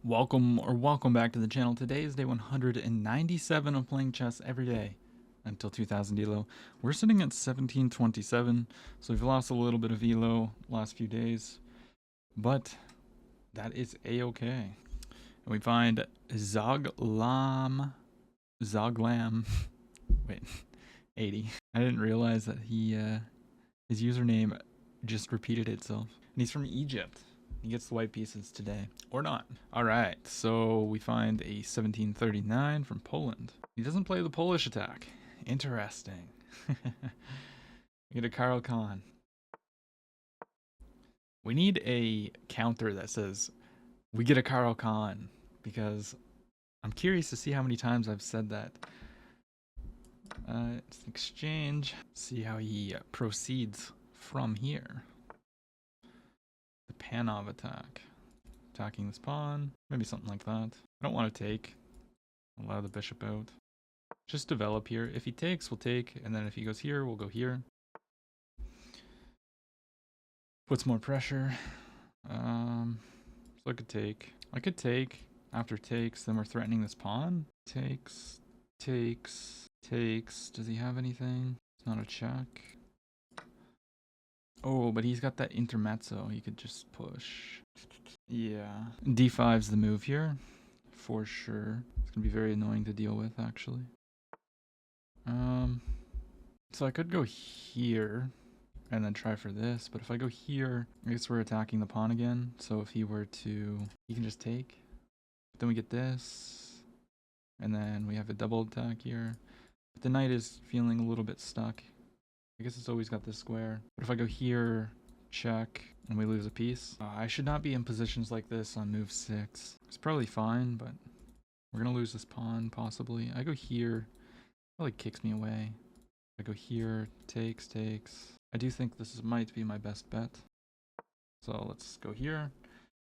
Welcome back to the channel. Today is day 197 of playing chess every day until 2000 elo. We're sitting at 1727, so we've lost a little bit of elo last few days, but that is a-okay. And we find Zoglam, wait, 80. I didn't realize that his username just repeated itself. And he's from Egypt. He gets the white pieces today. Or not. Alright, so we find a 1739 from Poland. He doesn't play the Polish attack. Interesting. We get a Karl Khan. We need a counter that says, we get a Karl Khan. Because I'm curious to see how many times I've said that. It's an exchange. See how he proceeds from here. The Panov attack. Attacking this pawn. Maybe something like that. I don't want to take. Allow the bishop out. Just develop here. If he takes, we'll take. And then if he goes here, we'll go here. Puts more pressure. So I could take. I could take. After takes, then we're threatening this pawn. Takes. Takes. Takes. Does he have anything? It's not a check. Oh, but he's got that intermezzo. He could just push. Yeah. D5's the move here. For sure. It's going to be very annoying to deal with, actually. So I could go here and then try for this. But if I go here, I guess we're attacking the pawn again. So if he were to... He can just take. But then we get this. And then we have a double attack here. But the knight is feeling a little bit stuck. I guess it's always got this square. But if I go here, check, and we lose a piece. I should not be in positions like this on move 6. It's probably fine, but we're going to lose this pawn, possibly. I go here, probably kicks me away. I go here, takes, takes. I do think this might be my best bet. So let's go here.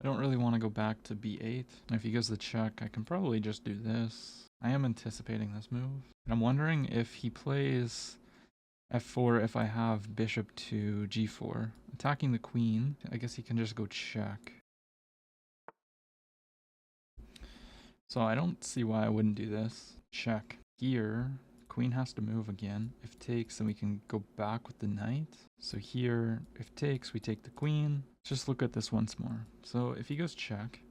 I don't really want to go back to b8. And if he goes the check, I can probably just do this. I am anticipating this move. And I'm wondering if he plays f4 if I have bishop to g4. Attacking the queen. I guess he can just go check. So I don't see why I wouldn't do this. Check. Here, queen has to move again. If takes, then we can go back with the knight. So here, if takes, we take the queen. Just look at this once more. So if he goes check.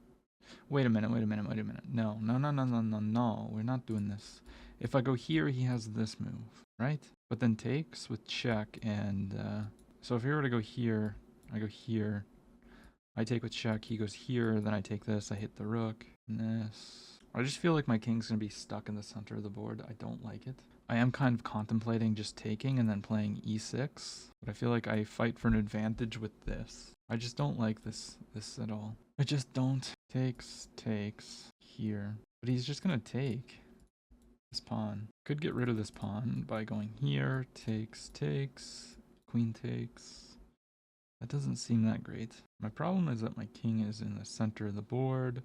Wait a minute. No. We're not doing this. If I go here, he has this move, right? But then takes with check, and so if he were to go here, I go here. I take with check, he goes here, then I take this, I hit the rook, and this. I just feel like my king's going to be stuck in the center of the board. I don't like it. I am kind of contemplating just taking and then playing e6, but I feel like I fight for an advantage with this. I just don't like this at all. I just don't. Takes, here. But he's just going to take this pawn. Could get rid of this pawn by going here, takes, queen takes. That doesn't seem that great. My problem is that my king is in the center of the board,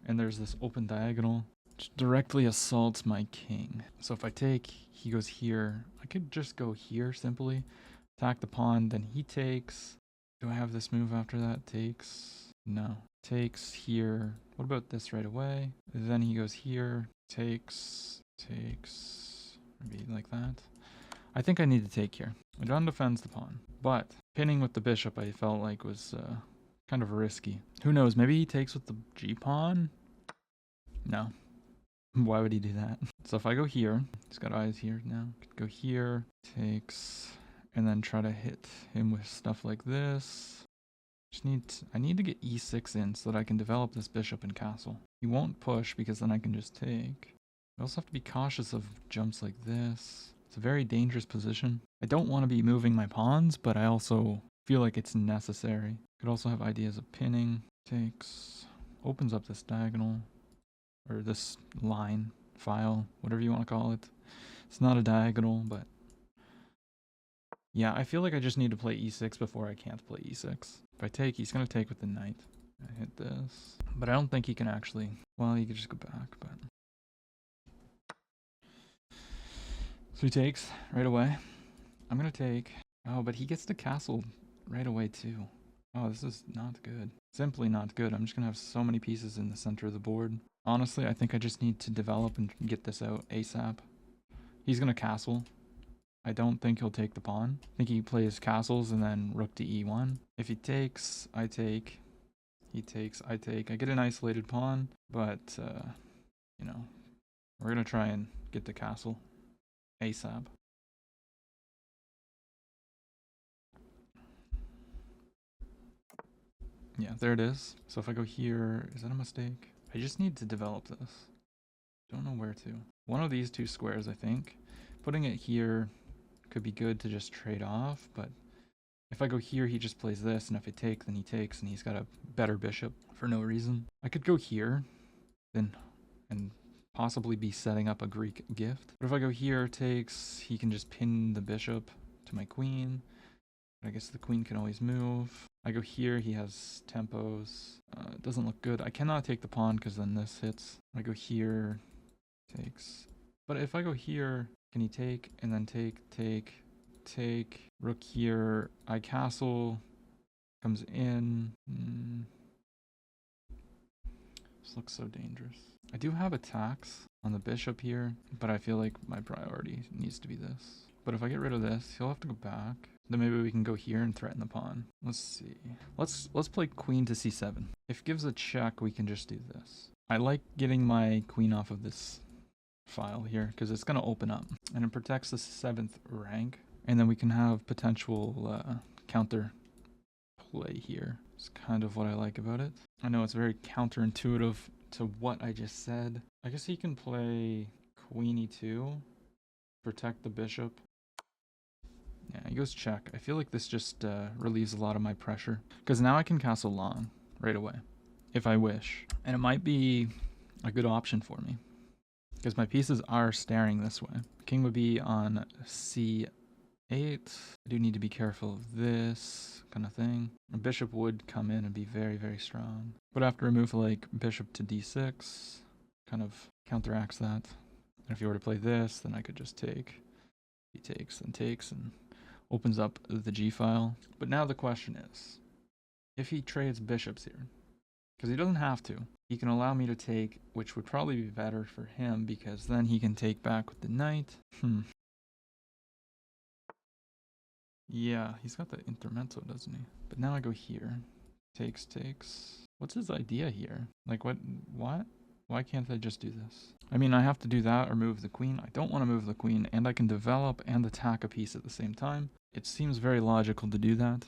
and there's this open diagonal which directly assaults my king. So if I take, he goes here. I could just go here simply, attack the pawn, then he takes. Do I have this move after that? Takes. No. Takes here. What about this right away? Then he goes here, takes, maybe like that. I think I need to take here. John defends the pawn, but pinning with the bishop I felt like was kind of risky. Who knows, maybe he takes with the g-pawn? No. Why would he do that? So if I go here, he's got eyes here now. Could go here, takes, and then try to hit him with stuff like this. I need to get e6 in so that I can develop this bishop and castle. He won't push because then I can just take. I also have to be cautious of jumps like this. It's a very dangerous position. I don't want to be moving my pawns, but I also feel like it's necessary. Could also have ideas of pinning. Takes. Opens up this diagonal. Or this line, file, whatever you want to call it. It's not a diagonal, but... Yeah, I feel like I just need to play e6 before I can't play e6. If I take, he's going to take with the knight. I hit this. But I don't think he can actually... Well, he could just go back, but... So he takes right away. I'm going to take... Oh, but he gets the castle right away too. Oh, this is not good. Simply not good. I'm just going to have so many pieces in the center of the board. Honestly, I think I just need to develop and get this out ASAP. He's going to castle. I don't think he'll take the pawn. I think he plays castles and then rook to e1. If he takes, I take. He takes, I take. I get an isolated pawn, but, you know, we're going to try and get the castle ASAP. Yeah, there it is. So if I go here, is that a mistake? I just need to develop this. Don't know where to. One of these two squares, I think. Putting it here could be good to just trade off, but if I go here, he just plays this, and if I take, then he takes, and he's got a better bishop for no reason. I could go here, then, and possibly be setting up a Greek gift. But if I go here, takes, he can just pin the bishop to my queen. I guess the queen can always move. I go here, he has tempos. It doesn't look good. I cannot take the pawn because then this hits. I go here, takes. But if I go here, can he take, and then take, rook here, I castle, comes in. This looks so dangerous. I do have attacks on the bishop here, but I feel like my priority needs to be this. But if I get rid of this, he'll have to go back. Then maybe we can go here and threaten the pawn. Let's see. Let's play queen to c7. If it gives a check, we can just do this. I like getting my queen off of this file here because it's going to open up and it protects the 7th rank. And then we can have potential counter play here. It's kind of what I like about it. I know it's very counterintuitive to what I just said. I guess he can play queen e2, protect the bishop. Yeah, he goes check. I feel like this just relieves a lot of my pressure. Because now I can castle long right away, if I wish. And it might be a good option for me. Because my pieces are staring this way. King would be on c8. I do need to be careful of this kind of thing. A bishop would come in and be very, very strong. But after a move like bishop to d6, kind of counteracts that. And if you were to play this, then I could just take. He takes and takes and opens up the G file. But now the question is, if he trades bishops here, because he doesn't have to, he can allow me to take, which would probably be better for him because then he can take back with the knight. Yeah, he's got the intermezzo, doesn't he? But now I go here. Takes. What's his idea here? Like what? Why can't I just do this? I mean, I have to do that or move the queen. I don't want to move the queen, and I can develop and attack a piece at the same time. It seems very logical to do that.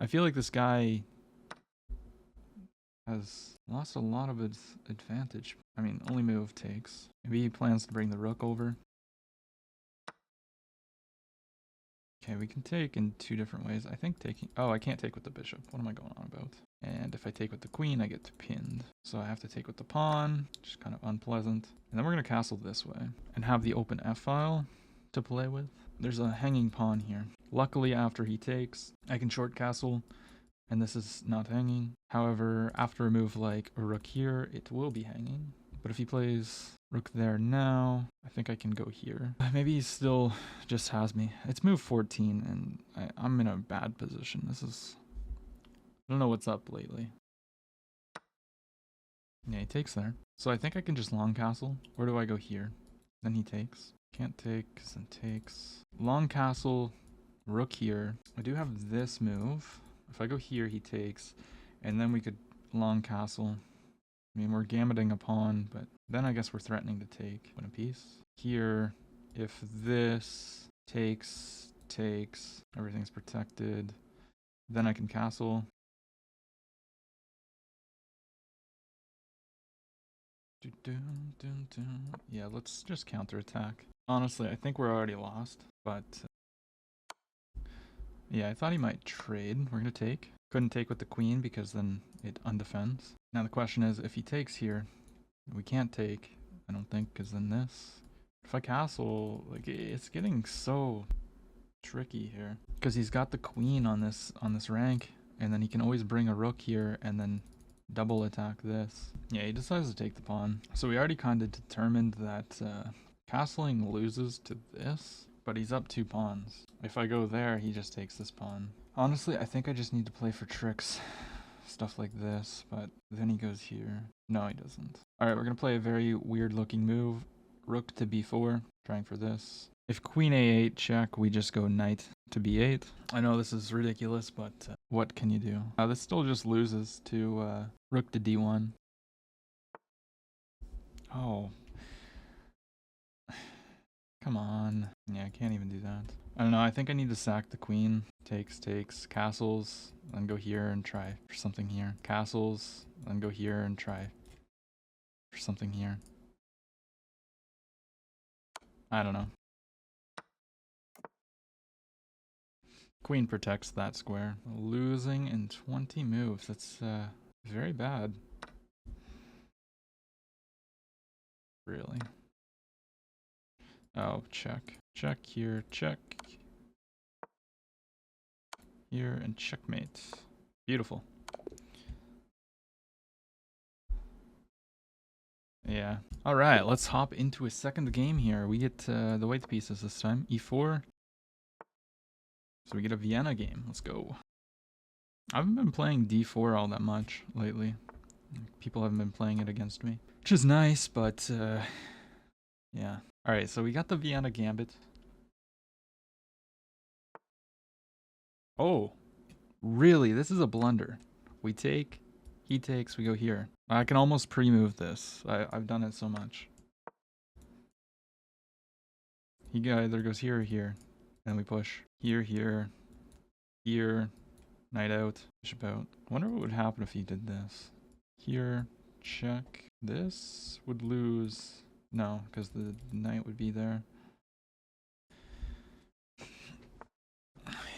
I feel like this guy has lost a lot of its advantage. I mean, only move takes. Maybe he plans to bring the rook over. Okay, we can take in two different ways. I think taking... Oh, I can't take with the bishop. What am I going on about? And if I take with the queen, I get pinned. So I have to take with the pawn, which is kind of unpleasant. And then we're going to castle this way and have the open f-file to play with. There's a hanging pawn here. Luckily, after he takes, I can short castle, and this is not hanging. However, after a move like a rook here, it will be hanging. But if he plays rook there now, I think I can go here. Maybe he still just has me. It's move 14, and I'm in a bad position. This is... I don't know what's up lately. Yeah, he takes there. So I think I can just long castle. Where do I go here? Then he takes. Can't take, because then takes. Long castle, rook here. I do have this move. If I go here, he takes. And then we could long castle. I mean, we're gammoning a pawn, but then I guess we're threatening to take. Win a piece. Here, if this takes, everything's protected. Then I can castle. Yeah, let's just counterattack. Honestly, I think we're already lost, but yeah, I thought he might trade. We're gonna take. Couldn't take with the queen because then it undefends. Now the question is, if he takes here, we can't take, I don't think, because then this. If I castle, like, it's getting so tricky here. Because he's got the queen on this rank, and then he can always bring a rook here and then double attack this. Yeah, he decides to take the pawn. So we already kind of determined that castling loses to this, but he's up 2 pawns. If I go there, he just takes this pawn. Honestly, I think I just need to play for tricks. stuff like this, but then he goes here. No, he doesn't. All right, we're gonna play a very weird looking move. Rook to b4, trying for this. If queen a8 check, we just go knight to b8. I know this is ridiculous, but what can you do? This still just loses to rook to d1. Oh. Come on. Yeah, I can't even do that. I don't know, I think I need to sack the queen. Takes, castles, then go here and try for something here. Castles, then go here and try for something here. I don't know. Queen protects that square. Losing in 20 moves. That's very bad. Really. Oh, check. Check here, check. Here, and checkmate. Beautiful. Yeah. All right, let's hop into a second game here. We get the white pieces this time. E4. So we get a Vienna game. Let's go. I haven't been playing D4 all that much lately. People haven't been playing it against me, which is nice, but yeah. All right, so we got the Vienna gambit. Oh, really? This is a blunder. We take, he takes, we go here. I can almost pre-move this. I've done it so much. He either goes here or here. Then we push. Here, here, here. Knight out, bishop out. I wonder what would happen if he did this. Here, check. This would lose. No, because the knight would be there.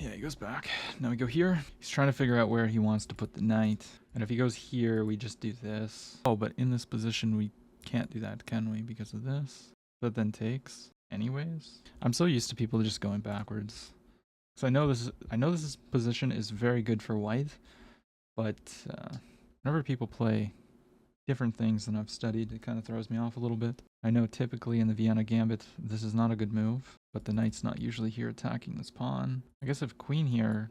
Yeah, he goes back. Now we go here. He's trying to figure out where he wants to put the knight. And if he goes here, we just do this. Oh, but in this position, we can't do that, can we? Because of this. But then takes anyways. I'm so used to people just going backwards. So I know this position is very good for white, but whenever people play different things than I've studied, it kind of throws me off a little bit. I know typically in the Vienna gambit, this is not a good move, but the knight's not usually here attacking this pawn. I guess if queen here,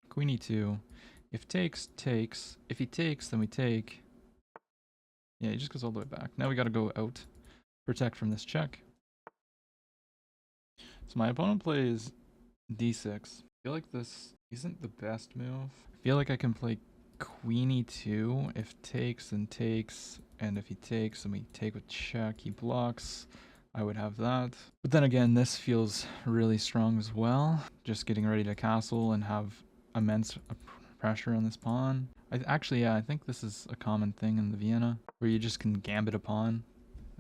queen e2, if takes, takes. If he takes, then we take. Yeah, he just goes all the way back. Now we got to go out, protect from this check. So my opponent plays d6. I feel like this isn't the best move. I feel like I can play queen e2 if takes, then takes, and if he takes, then we take with check. He blocks. I would have that. But then again, this feels really strong as well. Just getting ready to castle and have immense pressure on this pawn. I think this is a common thing in the Vienna, where you just can gambit a pawn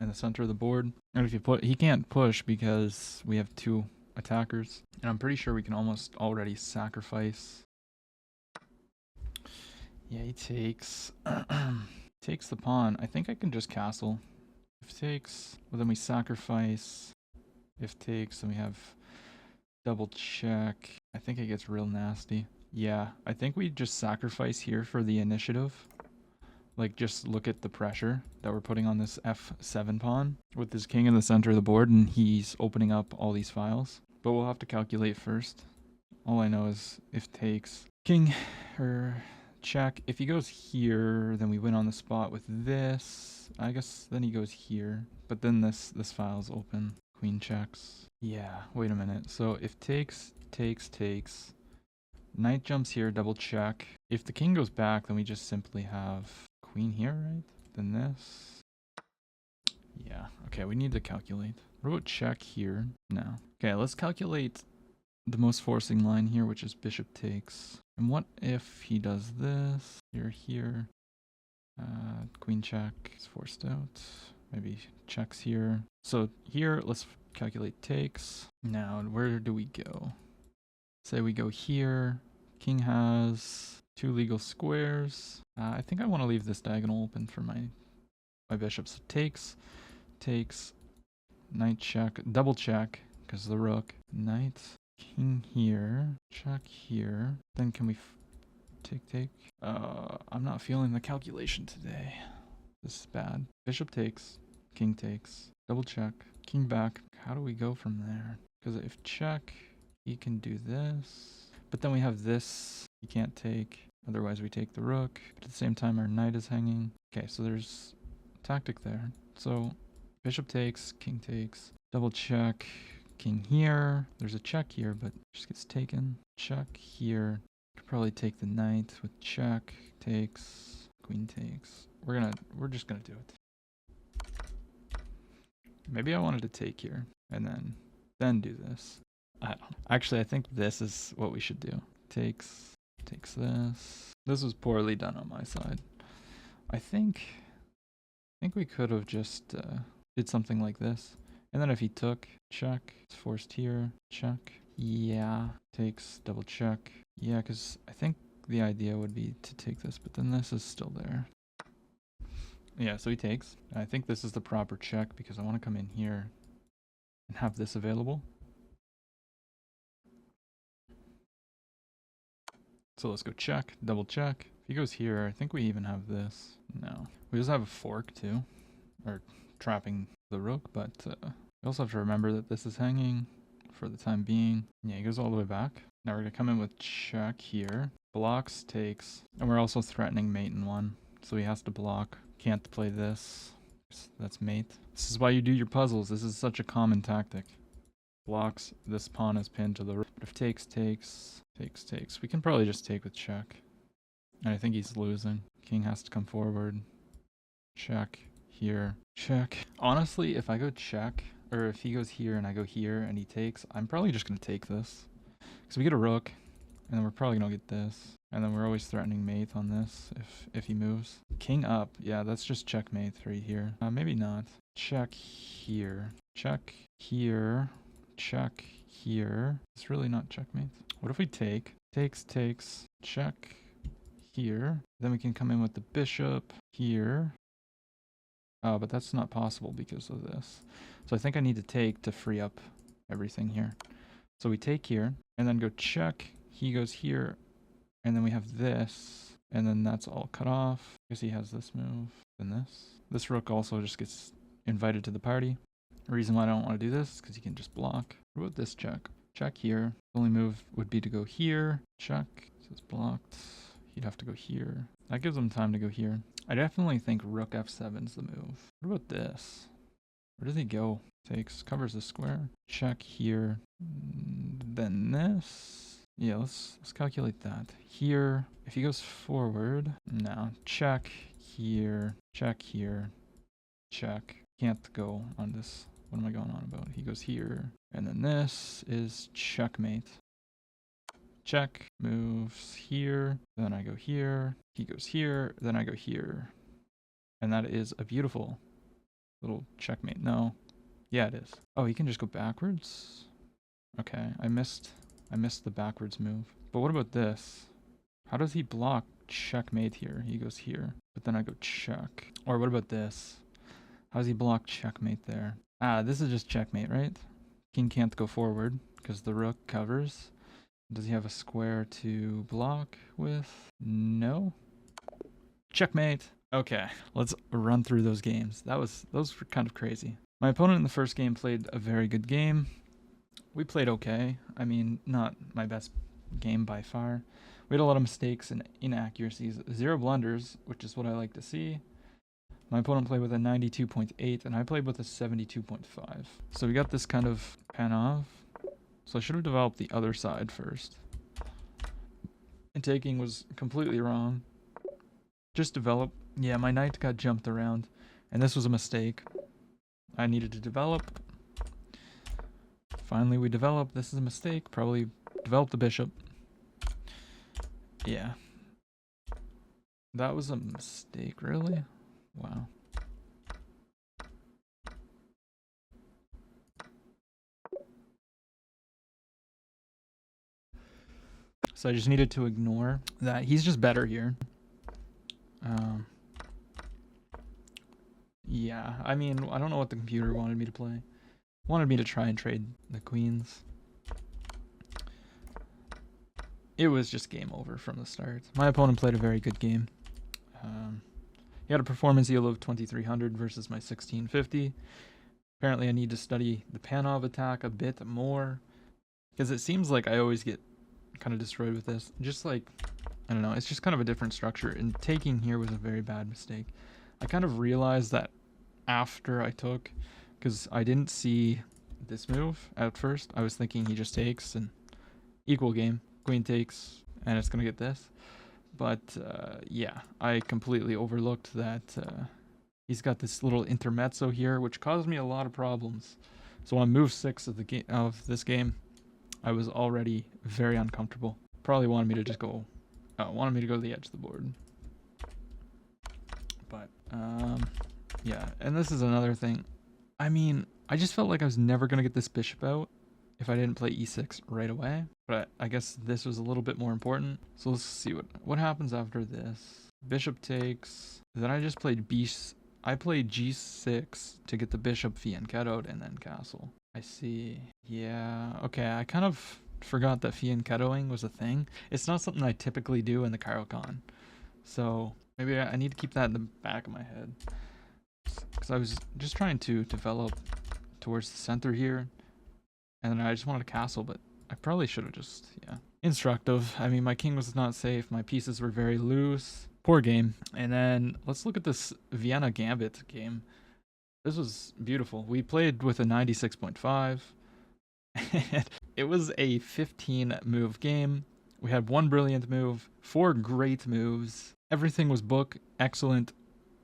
in the center of the board. And if you he can't push because we have two attackers. And I'm pretty sure we can almost already sacrifice. Yeah, he takes. Takes the pawn. I think I can just castle. If takes, well then we sacrifice. If takes, then we have double check. I think it gets real nasty. Yeah, I think we just sacrifice here for the initiative. Like, just look at the pressure that we're putting on this f7 pawn with this king in the center of the board, and he's opening up all these files. But we'll have to calculate first. All I know is if takes king or check. If he goes here, then we win on the spot with this. I guess then he goes here. But then this file's open. Queen checks. Yeah, wait a minute. So if takes, takes. Knight jumps here, double check. If the king goes back, then we just simply have queen here, right? Then this. Yeah, okay, we need to calculate. What about check here? No. Okay, let's calculate the most forcing line here, which is bishop takes. And what if he does this? Here. Queen check is forced out. Maybe checks here. So here, let's calculate takes. Now, where do we go? Say we go here. King has two legal squares. I think I want to leave this diagonal open for my bishop. So takes, knight check, double check, because the rook. Knight, king here, check here. Then can we take? I'm not feeling the calculation today. This is bad. Bishop takes, king takes, double check, king back. How do we go from there? Because if check, he can do this. But then we have this. He can't take. Otherwise we take the rook. But at the same time our knight is hanging. Okay, so there's tactic there. So bishop takes, king takes, double check, king here. There's a check here, but just gets taken. Check here. Could probably take the knight with check, takes, queen takes. We're just gonna do it. Maybe I wanted to take here and then do this. I don't know. Actually, I think this is what we should do. Takes this. This was poorly done on my side. I think we could have just did something like this. And then if he took, check. It's forced here, check. Yeah, takes, double check. Yeah, because I think the idea would be to take this, but then this is still there. Yeah, so he takes. I think this is the proper check because I want to come in here and have this available. So let's go check, double check. If he goes here, I think we even have this. No. We also have a fork too, or trapping the rook, but we also have to remember that this is hanging for the time being. Yeah, he goes all the way back. Now we're going to come in with check here. Blocks, takes, and we're also threatening mate in one, so he has to block. Can't play this. That's mate. This is why you do your puzzles. This is such a common tactic. Blocks, this pawn is pinned to the rook. But if takes, takes. We can probably just take with check. And I think he's losing. King has to come forward. Check. Here. Check. Honestly, if I go check, or if he goes here and I go here and he takes, I'm probably just going to take this. Because we get a rook, and then we're probably going to get this. And then we're always threatening mate on this if he moves. King up. Yeah, that's just checkmate right here. Maybe not. Check here. Check here. Check here. It's really not checkmate. What if we take? Takes. Check here. Then we can come in with the bishop here. Oh, but that's not possible because of this. So I think I need to take to free up everything here. So we take here and then go check. He goes here. And then we have this, and then that's all cut off because he has this move and this. This rook also just gets invited to the party. The reason why I don't want to do this is because he can just block. What about this check? Check here. The only move would be to go here. Check. So it's blocked. He'd have to go here. That gives him time to go here. I definitely think rook f7 is the move. What about this? Where does he go? Takes, covers the square. Check here. Then this. Yeah, let's calculate that. Here, if he goes forward, no. Check here, check here, check. Can't go on this. What am I going on about? He goes here, and then this is checkmate. Check, moves here, then I go here, he goes here, then I go here. And that is a beautiful little checkmate. No. Yeah, it is. Oh, he can just go backwards? Okay, I missed the backwards move. But what about this? How does he block checkmate here? He goes here, but then I go check. Or what about this? How does he block checkmate there? Ah, this is just checkmate, right? King can't go forward because the rook covers. Does he have a square to block with? No. Checkmate. Okay, let's run through those games. Those were kind of crazy. My opponent in the first game played a very good game. We played okay. I mean, not my best game by far. We had a lot of mistakes and inaccuracies. 0 blunders, which is what I like to see. My opponent played with a 92.8, and I played with a 72.5. So we got this kind of Panov. So I should have developed the other side first. And taking was completely wrong. Just develop. Yeah, my knight got jumped around, and this was a mistake. I needed to develop. Finally, we developed. This is a mistake. Probably develop the bishop. Yeah. That was a mistake, really? Wow. So I just needed to ignore that. He's just better here. Yeah, I mean, I don't know what the computer wanted me to play. Wanted me to try and trade the queens. It was just game over from the start. My opponent played a very good game. He had a performance elo of 2300 versus my 1650. Apparently I need to study the Panov attack a bit more, because it seems like I always get kind of destroyed with this. Just like I don't know. It's just kind of a different structure. And taking here was a very bad mistake. I kind of realized that after I took, because I didn't see this move at first. I was thinking he just takes and equal game. Queen takes and it's going to get this. But yeah, I completely overlooked that he's got this little intermezzo here, which caused me a lot of problems. So on move 6 of the of this game, I was already very uncomfortable. Probably wanted me to just go, wanted me to go to the edge of the board. But yeah, and this is another thing. I mean, I just felt like I was never gonna get this bishop out if I didn't play e6 right away. But I guess this was a little bit more important. So let's see what happens after this. Bishop takes. Then I just played I played g6 to get the bishop fianchettoed and then castle. I see. Yeah. Okay, I kind of forgot that fianchettoing was a thing. It's not something I typically do in the Caro-Kann. So maybe I need to keep that in the back of my head. Because I was just trying to develop towards the center here. And then I just wanted a castle, but I probably should have just, yeah. Instructive. I mean, my king was not safe. My pieces were very loose. Poor game. And then let's look at this Vienna Gambit game. This was beautiful. We played with a 96.5. It was a 15 move game. We had one brilliant move, 4 great moves. Everything was book, excellent,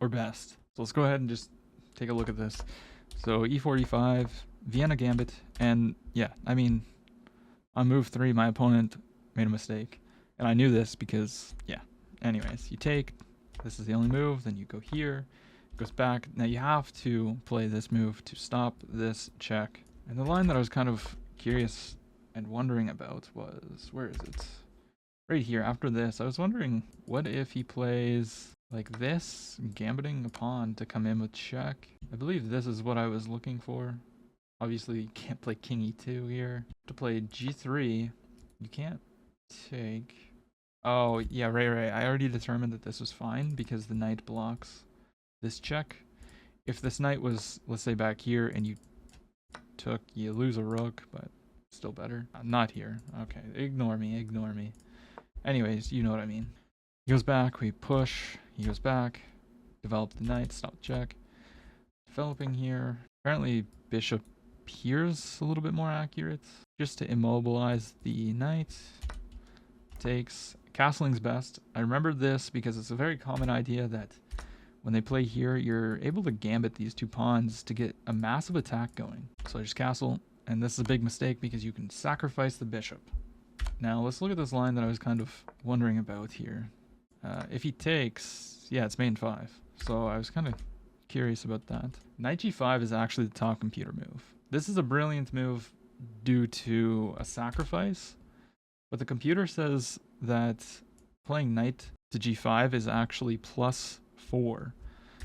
or best. So let's go ahead and just take a look at this. So e4, e5, Vienna Gambit, and yeah, I mean, on move 3, my opponent made a mistake. And I knew this because, yeah. Anyways, you take, this is the only move, then you go here, it goes back. Now you have to play this move to stop this check. And the line that I was kind of curious and wondering about was, where is it? Right here, after this, I was wondering, what if he plays like this, gambiting a pawn to come in with check? I believe this is what I was looking for. Obviously, you can't play king e2 here. To play g3, you can't take... Oh, yeah, right. I already determined that this was fine because the knight blocks this check. If this knight was, let's say, back here and you took, you lose a rook, but still better. Not here. Okay, ignore me. Anyways, you know what I mean. He goes back, we push, he goes back, develop the knight, stop the check. Developing here. Apparently bishop here's a little bit more accurate. Just to immobilize the knight. Takes. Castling's best. I remember this because it's a very common idea that when they play here, you're able to gambit these 2 pawns to get a massive attack going. So I just castle, and this is a big mistake because you can sacrifice the bishop. Now let's look at this line that I was kind of wondering about here. If he takes, yeah, it's main 5. So I was kind of curious about that. Knight g5 is actually the top computer move. This is a brilliant move due to a sacrifice, but the computer says that playing knight to g5 is actually +4,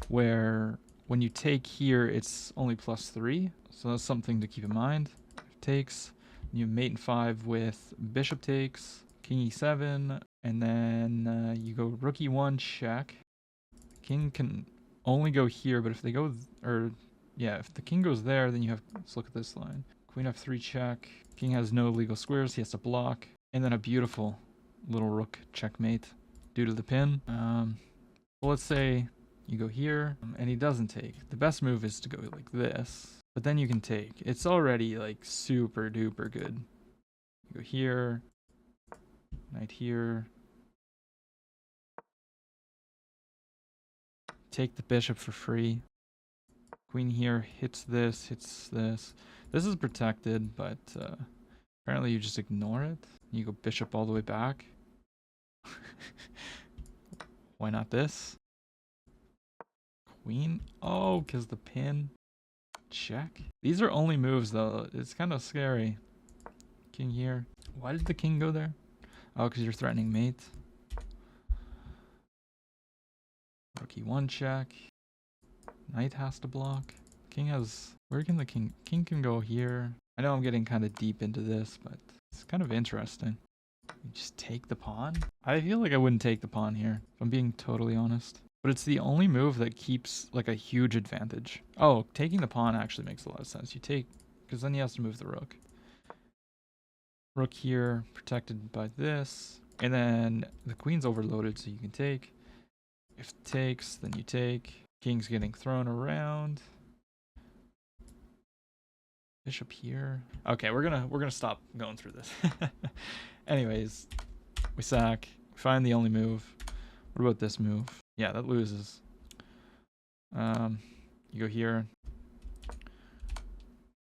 where when you take here, it's only +3. So that's something to keep in mind. Takes, you mate in 5 with bishop takes, king e7, and then you go rook e1 check. King can only go here, but if they go, if the king goes there, then you have, let's look at this line. Queen f3 check. King has no legal squares, he has to block. And then a beautiful little rook checkmate due to the pin. Well, let's say you go here and he doesn't take. The best move is to go like this, but then you can take. It's already like super duper good. You go here, knight here. Take the bishop for free. Queen here hits this, hits this. This is protected, but apparently you just ignore it. You go bishop all the way back. Why not this? Queen? Oh, because the pin. Check. These are only moves, though. It's kind of scary. King here. Why did the king go there? Oh, because you're threatening mate. Rook e1 check. Knight has to block. King has... Where can the king... King can go here. I know I'm getting kind of deep into this, but it's kind of interesting. You just take the pawn? I feel like I wouldn't take the pawn here, if I'm being totally honest. But it's the only move that keeps like a huge advantage. Oh, taking the pawn actually makes a lot of sense. You take... Because then he has to move the rook. Rook here, protected by this. And then the queen's overloaded, so you can take. If it takes, then you take. King's getting thrown around. Bishop here. Okay, we're gonna stop going through this. Anyways, we sack. We find the only move. What about this move? Yeah, that loses. You go here.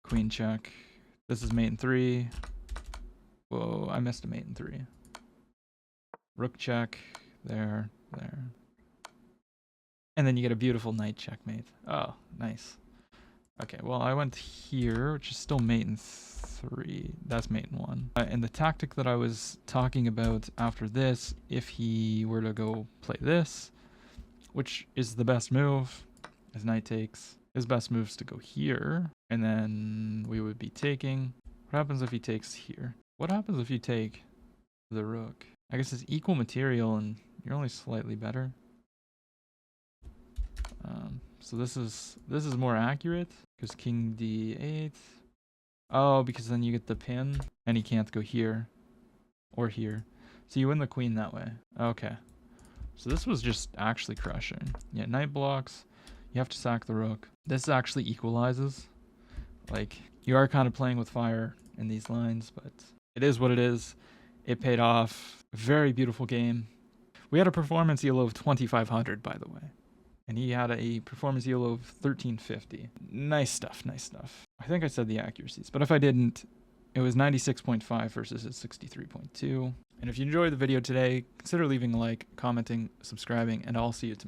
Queen check. This is mate in 3. Whoa, I missed a mate in 3. Rook check. There. And then you get a beautiful knight checkmate. Oh, nice. Okay, well, I went here, which is still mate in 3. That's mate in 1. And the tactic that I was talking about after this, if he were to go play this, which is the best move, as knight takes, his best move is to go here, and then we would be taking. What happens if he takes here? What happens if you take the rook? I guess it's equal material, and you're only slightly better. So this is more accurate because king d8. Oh, because then you get the pin and he can't go here or here. So you win the queen that way. Okay. So this was just actually crushing. Yeah, knight blocks. You have to sack the rook. This actually equalizes. Like, you are kind of playing with fire in these lines, but it is what it is. It paid off. Very beautiful game. We had a performance ELO of 2,500, by the way. And he had a performance ELO of 1350. Nice stuff, nice stuff. I think I said the accuracies, but if I didn't, it was 96.5 versus his 63.2. And if you enjoyed the video today, consider leaving a like, commenting, subscribing, and I'll see you tomorrow.